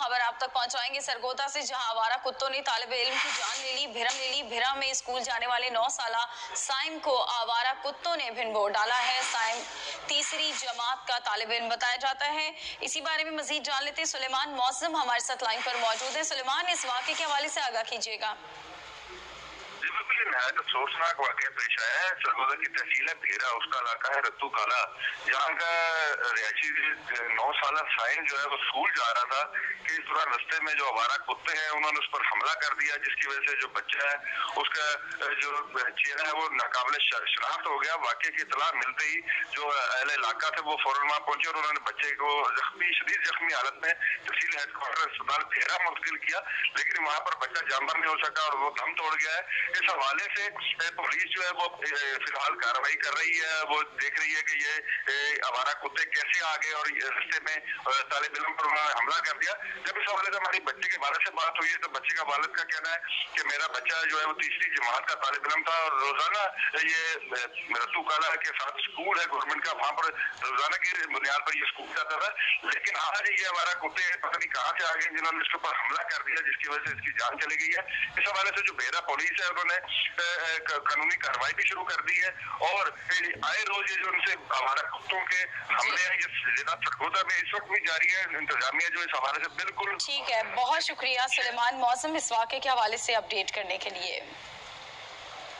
खबर आप तक पहुंचाएंगे सरगोधा से, जहां आवारा कुत्तों ने तालिब इल्म की जान ले ली। भिरा में स्कूल जाने वाले 9 साला साइम को आवारा कुत्तों ने भिंडोर डाला है। साइम तीसरी जमात का तालिब इल्म बताया जाता है। इसी बारे में मजीद जान लेते हैं। सुलेमान मौसम हमारे साथ लाइन पर मौजूद है। सुलेमान, इस वाक़े के हवाले से आगाह कीजिएगा। नहायत अफसोसनाक वाक़या पेश आया है। सरगोधा की तहसील है भेरा, उसका इलाका है रत्तू काला, जहाँ का रिहायशी 9 साला साइन जो है वो स्कूल जा रहा था कि इस दौरान रस्ते में जो आवारा कुत्ते हैं उन्होंने उस पर हमला कर दिया, जिसकी वजह से जो बच्चा है उसका जो चेहरा है वो नाकाबिले शनाख्त हो गया। वाक़े की इतला मिलते ही जो अहले इलाका थे वो फौरन वहाँ पहुंचे और उन्होंने बच्चे को शदीद जख्मी हालत में तहसील हेडक्वार्टर अस्पताल भेरा मुंतकिल किया, लेकिन वहाँ पर बच्चा जानवर नहीं हो सका और वो दम तोड़ गया है। इस हवाले से पुलिस जो है वो फिलहाल कार्रवाई कर रही है। वो देख रही है कि ये आवारा कुत्ते कैसे आ गए और रास्ते में तालिब इल्म पर उन्होंने हमला कर दिया। जब इस हवाले से हमारी बच्चे के वालिद से बात हुई है तो बच्चे का वालिद का कहना है कि मेरा बच्चा जो है वो तीसरी जमात का तालिब इल्म था और रोजाना ये रत्तू काला के साथ स्कूल है गवर्नमेंट का, वहाँ पर रोजाना की बुनियाद पर ये स्कूल जाता था। लेकिन आज ये हमारा कुत्ते पता नहीं कहाँ से आ गए जिन्होंने इसके ऊपर हमला कर दिया, जिसकी वजह से इसकी जान चली गई है। इस हवाले से जो भेरा पुलिस है उन्होंने कानूनी कार्रवाई भी शुरू कर दी है और आए रोज ये जो उनसे हमारा कुत्तों के हमले हैं ये जिला सरगोधा में इस वक्त भी जारी है। इंतजामिया जो इस हवाले से बिल्कुल ठीक है। बहुत शुक्रिया सुलेमान मौसम इस वाक़े के हवाले से अपडेट करने के लिए।